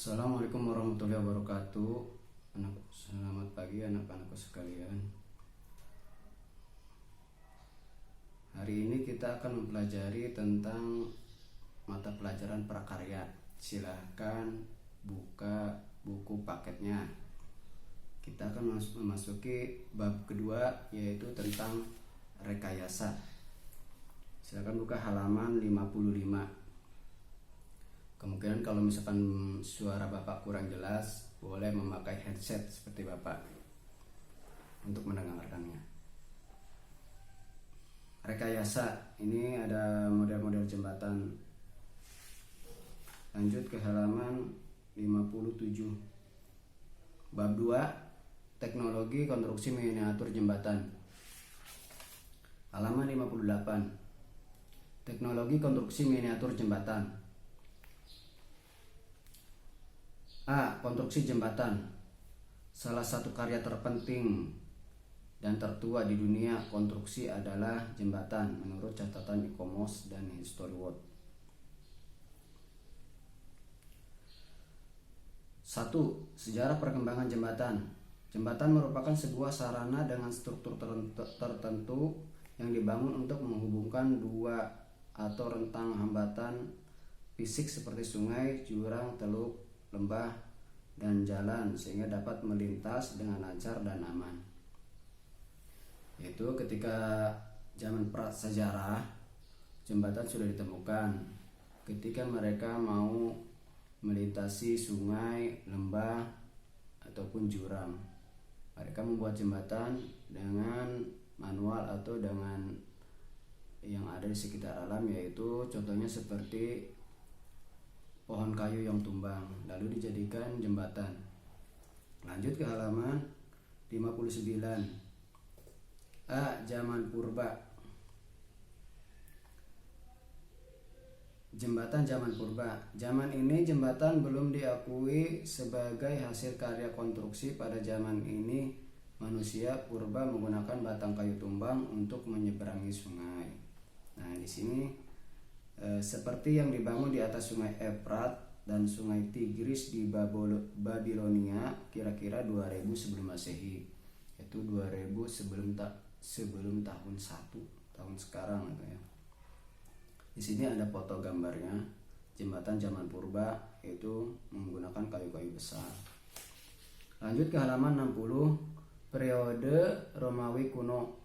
Assalamualaikum warahmatullahi wabarakatuh. Selamat pagi anak-anakku sekalian. Hari ini kita akan mempelajari tentang mata pelajaran prakarya. Silahkan buka buku paketnya. Kita akan memasuki bab kedua, yaitu tentang rekayasa. Silahkan buka halaman 55. Kemungkinan kalau misalkan suara Bapak kurang jelas, boleh memakai headset seperti Bapak untuk mendengarkannya. Rekayasa, ini ada model-model jembatan. Lanjut ke halaman 57. Bab 2, teknologi konstruksi miniatur jembatan. Halaman 58. Teknologi konstruksi miniatur jembatan. A. Konstruksi jembatan. Salah satu karya terpenting dan tertua di dunia konstruksi adalah jembatan menurut catatan ICOMOS dan History World. 1. Sejarah perkembangan jembatan. Jembatan merupakan sebuah sarana dengan struktur tertentu yang dibangun untuk menghubungkan dua atau rentang hambatan fisik seperti sungai, jurang, teluk, lembah, dan jalan sehingga dapat melintas dengan lancar dan aman. Yaitu ketika zaman prasejarah, jembatan sudah ditemukan ketika mereka mau melintasi sungai, lembah, ataupun jurang. Mereka membuat jembatan dengan manual atau dengan yang ada di sekitar alam, yaitu contohnya seperti pohon kayu yang tumbang lalu dijadikan jembatan. Lanjut ke halaman 59. A. Zaman purba. Jembatan zaman purba. Zaman ini jembatan belum diakui sebagai hasil karya konstruksi. Pada zaman ini manusia purba menggunakan batang kayu tumbang untuk menyeberangi sungai. Nah, di sini seperti yang dibangun di atas sungai Efrat dan sungai Tigris di Babilonia kira-kira 2000 sebelum Masehi, yaitu 2000 sebelum tahun 1 tahun sekarang gitu ya. Di sini ada foto gambarnya jembatan zaman purba, yaitu menggunakan kayu-kayu besar. Lanjut ke halaman 60. Periode Romawi kuno.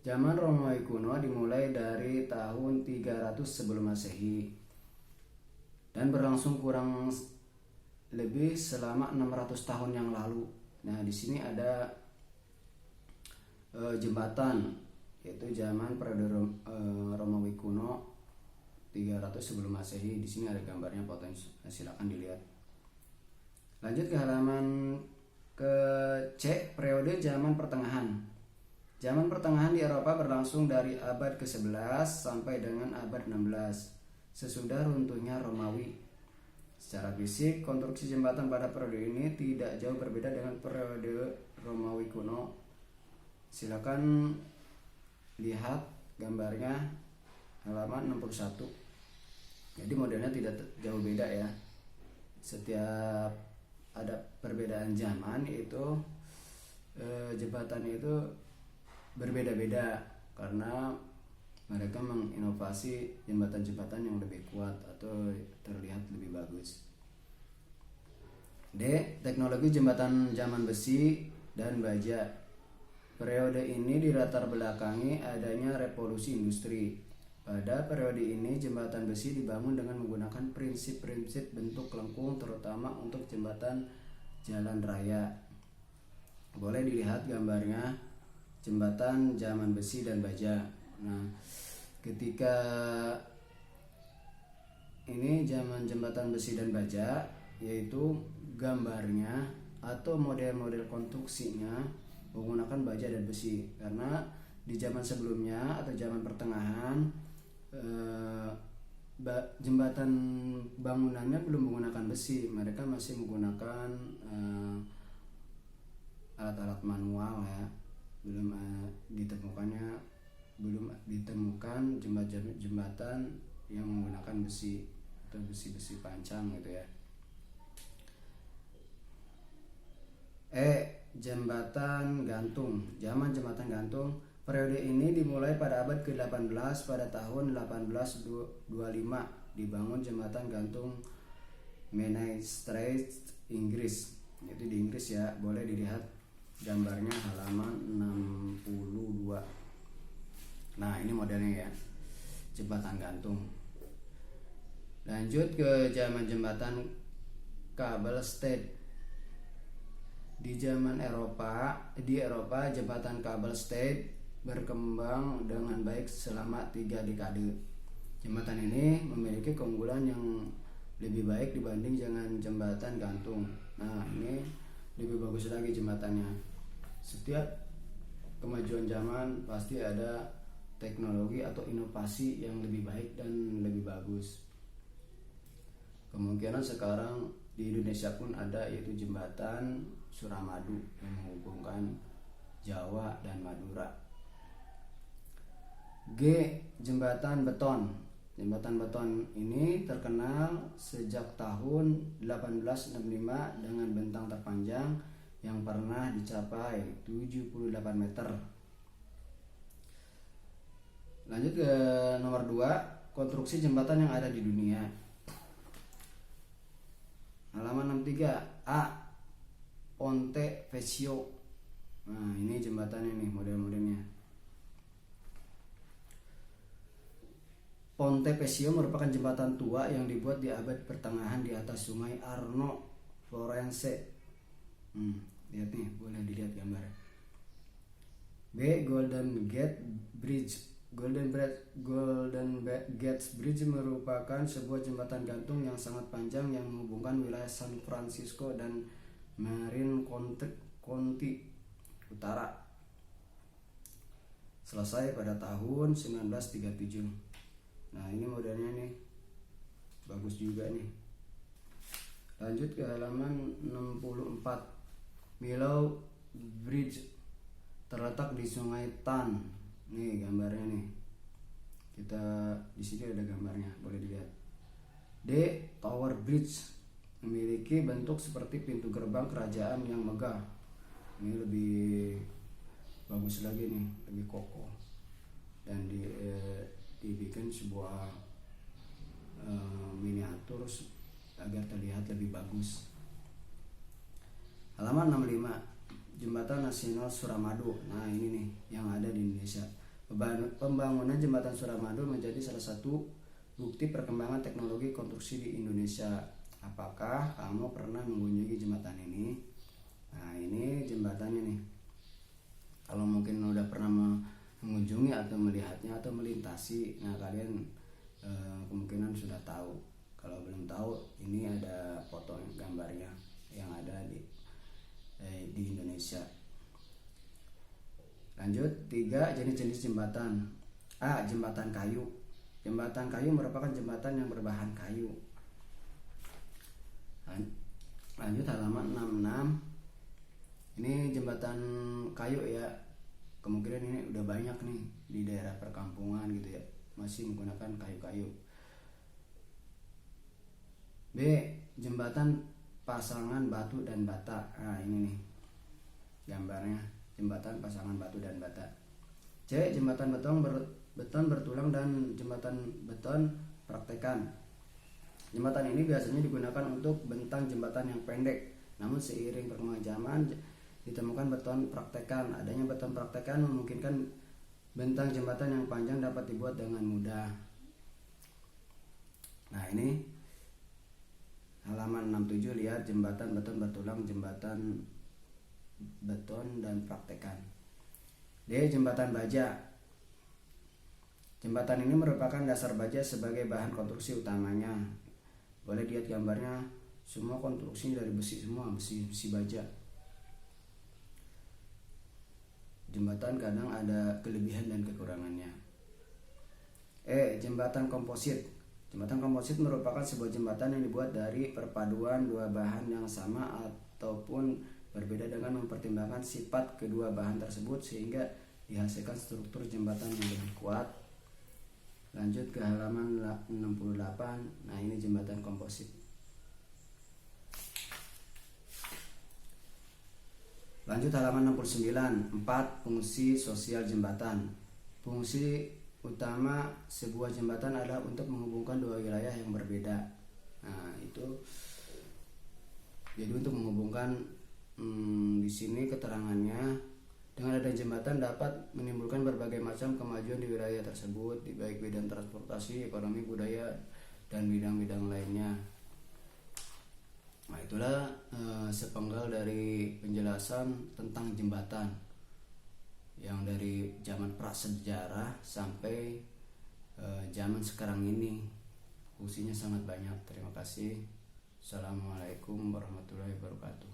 Zaman Romawi kuno dimulai dari tahun 300 sebelum Masehi dan berlangsung kurang lebih selama 600 tahun yang lalu. Nah, di sini ada jembatan, yaitu zaman periode Romawi kuno 300 sebelum Masehi. Di sini ada gambarnya, fotonya, silakan dilihat. Lanjut ke halaman ke C, periode zaman pertengahan. Zaman pertengahan di Eropa berlangsung dari abad ke-11 sampai dengan abad 16 sesudah runtuhnya Romawi. Secara fisik, konstruksi jembatan pada periode ini tidak jauh berbeda dengan periode Romawi kuno. Silakan lihat gambarnya halaman 61. Jadi modelnya tidak jauh beda ya. Setiap ada perbedaan zaman itu jembatan itu berbeda-beda karena mereka menginovasi jembatan-jembatan yang lebih kuat atau terlihat lebih bagus. D. Teknologi jembatan zaman besi dan baja. Periode ini dilatar belakangi adanya revolusi industri. Pada periode ini jembatan besi dibangun dengan menggunakan prinsip-prinsip bentuk lengkung, terutama untuk jembatan jalan raya. Boleh dilihat gambarnya jembatan zaman besi dan baja. Nah, ketika ini zaman jembatan besi dan baja, yaitu gambarnya atau model-model konstruksinya menggunakan baja dan besi. Karena di zaman sebelumnya atau zaman pertengahan jembatan bangunannya belum menggunakan besi, mereka masih menggunakan alat-alat manual ya. Belum ditemukan jembatan yang menggunakan besi atau besi-besi pancang gitu ya. Jembatan gantung. Zaman jembatan gantung. Periode ini dimulai pada abad ke-18. Pada tahun 1825 dibangun jembatan gantung Menai Strait, Inggris. Itu di Inggris ya. Boleh dilihat gambarnya halaman 62. Nah, ini modelnya ya. Jembatan gantung. Lanjut ke zaman jembatan kabel Strait. Di Eropa, jembatan kabel Strait berkembang dengan baik selama 3 dekade. Jembatan ini memiliki keunggulan yang lebih baik dibanding dengan jembatan gantung. Nah, ini lebih bagus lagi jembatannya. Setiap kemajuan zaman pasti ada teknologi atau inovasi yang lebih baik dan lebih bagus. Kemungkinan sekarang di Indonesia pun ada, yaitu jembatan Suramadu yang menghubungkan Jawa dan Madura. Jembatan beton. Jembatan beton ini terkenal sejak tahun 1865 dengan bentang terpanjang yang pernah dicapai 78 meter. Lanjut ke nomor 2, konstruksi jembatan yang ada di dunia. Halaman 63. Ponte Vecchio. Nah, ini jembatannya nih, model-modelnya. Ponte Vecchio merupakan jembatan tua yang dibuat di abad pertengahan di atas sungai Arno, Florence. Lihat nih, boleh dilihat gambar. Golden Gate Bridge. Golden Gate Bridge merupakan sebuah jembatan gantung yang sangat panjang yang menghubungkan wilayah San Francisco dan Marin County Utara. Selesai pada tahun 1937. Nah, ini modelnya nih. Bagus juga nih. Lanjut ke halaman 64. Willow Bridge terletak di Sungai Tan. Nih gambarnya nih. Kita di sini ada gambarnya, boleh dilihat. Tower Bridge memiliki bentuk seperti pintu gerbang kerajaan yang megah. Ini lebih bagus lagi nih, lebih kokoh. Dan dibikin sebuah miniatur agar terlihat lebih bagus. Halaman 65. Jembatan Nasional Suramadu. Nah, ini nih yang ada di Indonesia. Pembangunan jembatan Suramadu menjadi salah satu bukti perkembangan teknologi konstruksi di Indonesia. Apakah kamu pernah mengunjungi jembatan ini? Nah, ini jembatannya nih. Kalau mungkin udah pernah mengunjungi atau melihatnya atau melintasi, nah kalian kemungkinan sudah tahu. Kalau belum tahu, ini ada foto gambarnya yang ada di Indonesia. Lanjut, 3 jenis-jenis jembatan. Jembatan kayu. Jembatan kayu merupakan jembatan yang berbahan kayu. Lanjut halaman 66. Ini jembatan kayu ya. Kemungkinan ini udah banyak nih di daerah perkampungan gitu ya, masih menggunakan kayu-kayu. Jembatan pasangan batu dan bata. Nah, ini nih gambarnya, jembatan pasangan batu dan bata. Jembatan beton bertulang dan jembatan beton praktekan. Jembatan ini biasanya digunakan untuk bentang jembatan yang pendek. Namun seiring perkembangan zaman ditemukan beton praktekan. Adanya beton praktekan memungkinkan bentang jembatan yang panjang dapat dibuat dengan mudah. Nah, ini halaman 67, lihat jembatan beton bertulang, jembatan beton dan praktekan. Jembatan baja. Jembatan ini merupakan dasar baja sebagai bahan konstruksi utamanya. Boleh lihat gambarnya, semua konstruksi dari besi semua, besi baja. Jembatan kadang ada kelebihan dan kekurangannya. Jembatan komposit. Jembatan komposit merupakan sebuah jembatan yang dibuat dari perpaduan dua bahan yang sama ataupun berbeda dengan mempertimbangkan sifat kedua bahan tersebut sehingga dihasilkan struktur jembatan yang lebih kuat. Lanjut ke halaman 68. Nah, ini jembatan komposit. Lanjut halaman 69. 4. Fungsi sosial jembatan. Fungsi utama sebuah jembatan adalah untuk menghubungkan dua wilayah yang berbeda. Nah, itu jadi untuk menghubungkan di sini keterangannya, dengan adanya jembatan dapat menimbulkan berbagai macam kemajuan di wilayah tersebut, di baik bidang transportasi, ekonomi, budaya, dan bidang-bidang lainnya. Nah, itulah sepenggal dari penjelasan tentang jembatan yang dari zaman prasejarah sampai zaman sekarang ini. Fungsinya sangat banyak. Terima kasih. Assalamualaikum warahmatullahi wabarakatuh.